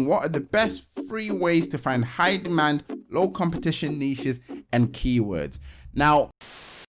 on what are the best free ways to find high demand, low competition niches and keywords. Now,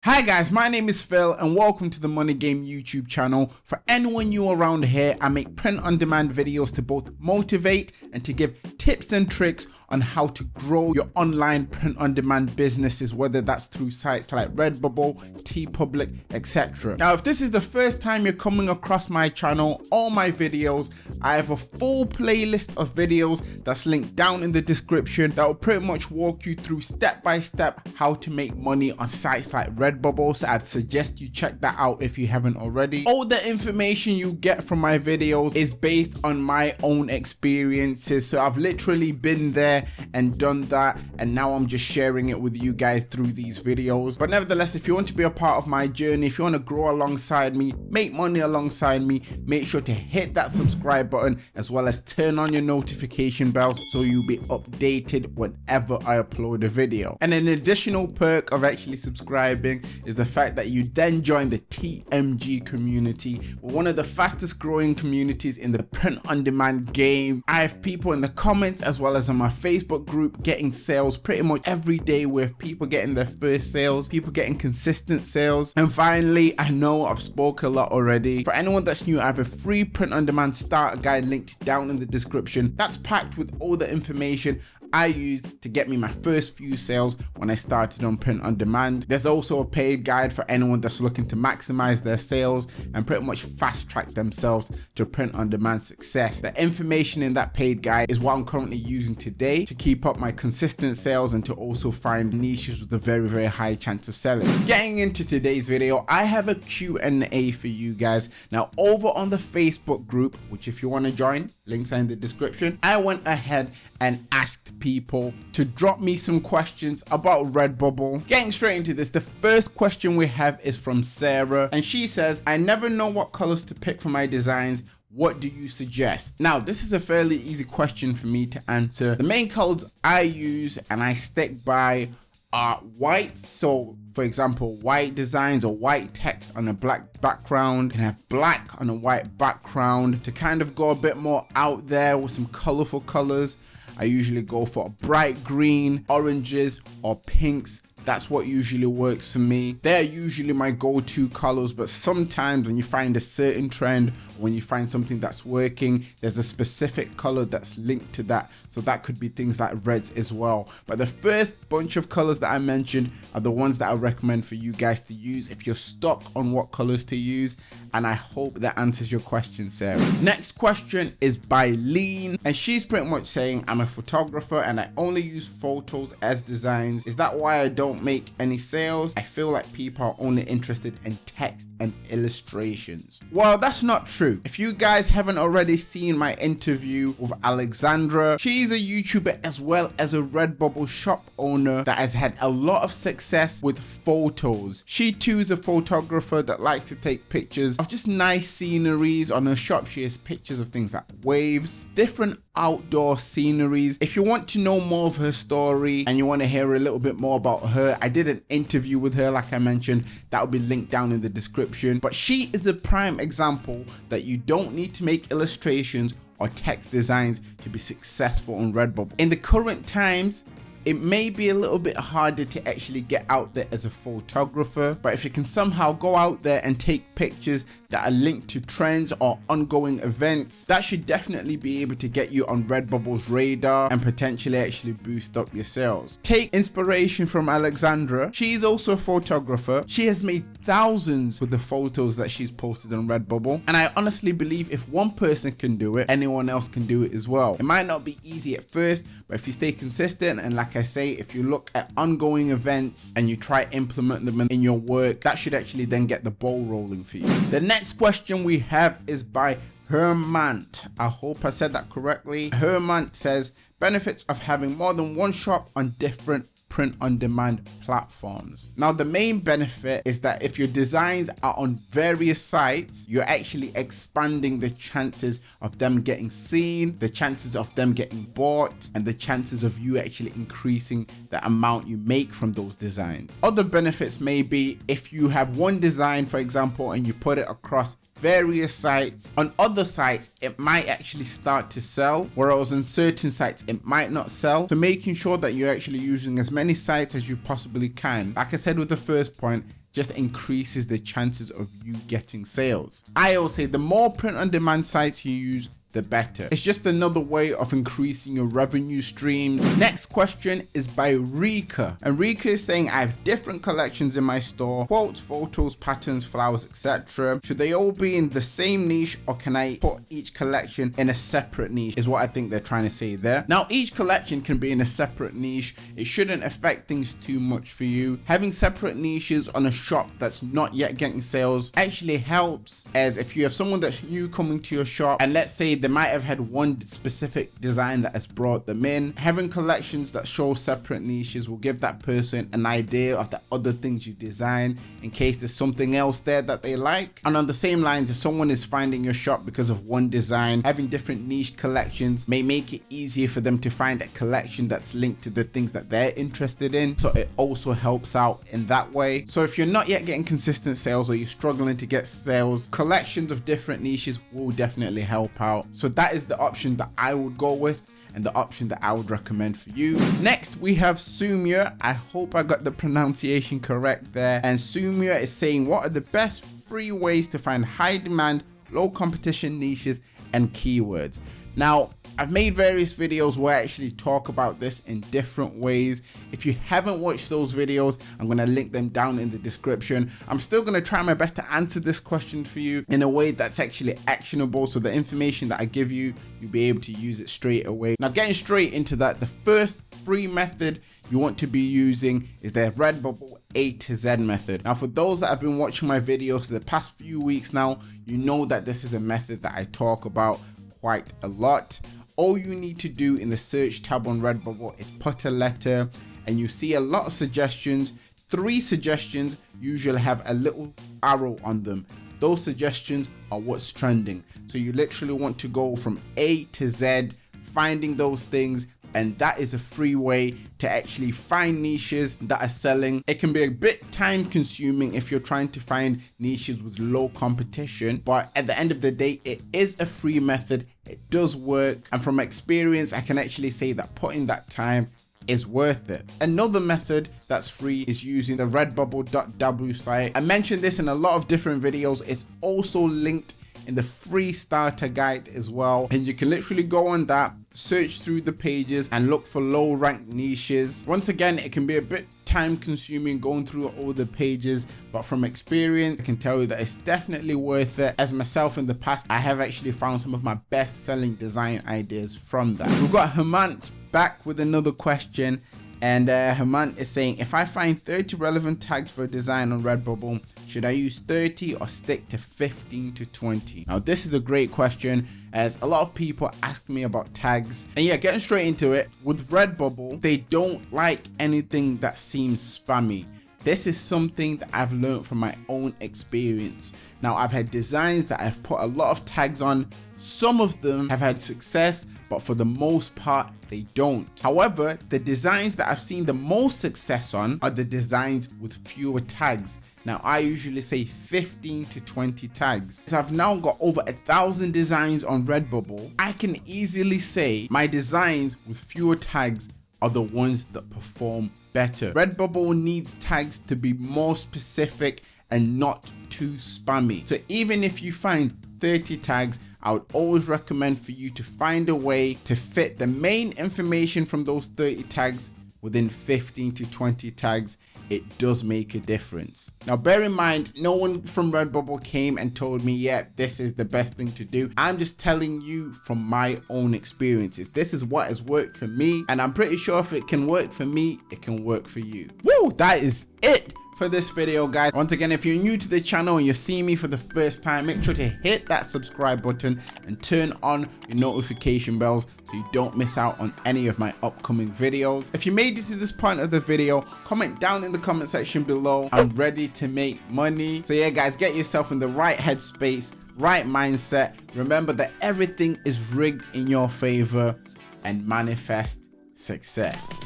hi guys, my name is Phil and welcome to the Money Game YouTube channel. For anyone new around here, I make print on demand videos to both motivate and to give tips and tricks on how to grow your online print on demand businesses, whether that's through sites like Redbubble, TeePublic, etc. Now, if this is the first time you're coming across my channel or my videos, I have a full playlist of videos that's linked down in the description that will pretty much walk you through step by step how to make money on sites like Redbubble. So I'd suggest you check that out if you haven't already. All the information you get from my videos is based on my own experiences. So I've literally been there and done that, and now I'm just sharing it with you guys through these videos. But nevertheless, if you want to be a part of my journey, if you want to grow alongside me, make money alongside me, make sure to hit that subscribe button as well as turn on your notification bells so you'll be updated whenever I upload a video. And an additional perk of actually subscribing is the fact that you then join the TMG community. We're one of the fastest growing communities in the print on demand game. I have people in the comments as well as on my Facebook group getting sales pretty much every day, with people getting their first sales, people getting consistent sales. And finally, I know I've spoke a lot already. For anyone that's new, I have a free print on demand starter guide linked down in the description. That's packed with all the information I used to get me my first few sales when I started on print on demand. There's also a paid guide for anyone that's looking to maximize their sales and pretty much fast track themselves to print on demand success. The information in that paid guide is what I'm currently using today to keep up my consistent sales and to also find niches with a very high chance of selling. Getting into today's video, I have a Q&A for you guys. Now, over on the Facebook group, which if you want to join, links are in the description, I went ahead and asked people to drop me some questions about Redbubble. Getting straight into this, the first question we have is from Sarah, and she says, I never know what colors to pick for my designs. What do you suggest? Now, this is a fairly easy question for me to answer. The main colors I use and I stick by are white. So for example, white designs or white text on a black background. You can have black on a white background. To kind of go a bit more out there with some colorful colors, I usually go for a bright green, oranges or pinks. That's what usually works for me. They're usually my go-to colors, but sometimes when you find a certain trend, when you find something that's working, there's a specific color that's linked to that. So that could be things like reds as well. But the first bunch of colors that I mentioned are the ones that I recommend for you guys to use if you're stuck on what colors to use. And I hope that answers your question, Sarah. Next question is by Lean, and she's pretty much saying, I'm a photographer and I only use photos as designs. Is that why I don't make any sales? I feel like people are only interested in text and illustrations. Well, that's not true. If you guys haven't already seen my interview with Alexandra, she's a YouTuber as well as a Redbubble shop owner that has had a lot of success with photos. She too is a photographer that likes to take pictures of just nice sceneries. On her shop, she has pictures of things like waves, different outdoor sceneries. If you want to know more of her story and you want to hear a little bit more about her, I did an interview with her, like I mentioned, that will be linked down in the description. But she is a prime example that you don't need to make illustrations or text designs to be successful on Redbubble. In the current times, it may be a little bit harder to actually get out there as a photographer, but if you can somehow go out there and take pictures that are linked to trends or ongoing events, that should definitely be able to get you on Redbubble's radar and potentially actually boost up your sales. Take inspiration from Alexandra. She's also a photographer. She has made thousands with the photos that she's posted on Redbubble, and I honestly believe if one person can do it, anyone else can do it as well. It might not be easy at first, but if you stay consistent and, like I say, if you look at ongoing events and you try implement them in your work, that should actually then get the ball rolling for you. The next question we have is by Hermant. I hope I said that correctly. Hermant says, benefits of having more than one shop on different print on demand platforms. Now, the main benefit is that if your designs are on various sites, you're actually expanding the chances of them getting seen, the chances of them getting bought, and the chances of you actually increasing the amount you make from those designs. Other benefits may be if you have one design, for example, and you put it across various sites. On other sites, it might actually start to sell, whereas on certain sites, it might not sell. So making sure that you're actually using as many sites as you possibly can, like I said with the first point, just increases the chances of you getting sales. I always say the more print on demand sites you use, the better. It's just another way of increasing your revenue streams. Next question is by Rika, and Rika is saying, I have different collections in my store, quotes, photos, patterns, flowers, etc. Should they all be in the same niche, or can I put each collection in a separate niche, is what I think they're trying to say there. Now, each collection can be in a separate niche. It shouldn't affect things too much for you. Having separate niches on a shop that's not yet getting sales actually helps, as if you have someone that's new coming to your shop, and let's say they might have had one specific design that has brought them in, having collections that show separate niches will give that person an idea of the other things you design in case there's something else there that they like. And on the same lines, if someone is finding your shop because of one design, having different niche collections may make it easier for them to find a collection that's linked to the things that they're interested in. So it also helps out in that way. So if you're not yet getting consistent sales, or you're struggling to get sales, collections of different niches will definitely help out. So that is the option that I would go with, and the option that I would recommend for you. Next, we have Sumya. I hope I got the pronunciation correct there. And Sumya is saying, what are the best free ways to find high demand, low competition niches and keywords? Now, I've made various videos where I actually talk about this in different ways. If you haven't watched those videos, I'm going to link them down in the description. I'm still going to try my best to answer this question for you in a way that's actually actionable, so the information that I give you, you'll be able to use it straight away. Now, getting straight into that, the first free method you want to be using is the Redbubble A to Z method. Now, for those that have been watching my videos for the past few weeks now, you know that this is a method that I talk about quite a lot. All you need to do in the search tab on Redbubble is put a letter, and you see a lot of suggestions. 3 suggestions usually have a little arrow on them. Those suggestions are what's trending. So you literally want to go from A to Z, finding those things, and that is a free way to actually find niches that are selling. It can be a bit time consuming if you're trying to find niches with low competition, but at the end of the day, it is a free method. It does work, and from experience, I can actually say that putting that time is worth it. Another method that's free is using the redbubble.w site. I mentioned this in a lot of different videos. It's also linked in the free starter guide as well, and you can literally go on that, search through the pages and look for low ranked niches. Once again, it can be a bit time consuming going through all the pages, but from experience I can tell you that it's definitely worth it, as myself in the past I have actually found some of my best selling design ideas from that. We've got Hemant back with another question, and Hemant is saying, if I find 30 relevant tags for a design on Redbubble, should I use 30 or stick to 15 to 20? Now, this is a great question, as a lot of people ask me about tags. And yeah, getting straight into it, with Redbubble, they don't like anything that seems spammy. This is something that I've learned from my own experience. Now, I've had designs that I've put a lot of tags on. Some of them have had success, but for the most part, they don't. However, the designs that I've seen the most success on are the designs with fewer tags. Now, I usually say 15 to 20 tags. So I've now got over 1,000 designs on Redbubble. I can easily say my designs with fewer tags are the ones that perform better. Redbubble needs tags to be more specific and not too spammy. So even if you find 30 tags, I would always recommend for you to find a way to fit the main information from those 30 tags within 15 to 20 tags. It does make a difference. Now, bear in mind, no one from Redbubble came and told me, yeah, this is the best thing to do. I'm just telling you from my own experiences. This is what has worked for me, and I'm pretty sure if it can work for me, it can work for you. Woo, that is it for this video, guys. Once again, if you're new to the channel and you're seeing me for the first time, make sure to hit that subscribe button and turn on your notification bells so you don't miss out on any of my upcoming videos. If you made it to this point of the video, comment down in the comment section below. I'm ready to make money. So yeah, guys, get yourself in the right headspace, right mindset. Remember that everything is rigged in your favor, and manifest success.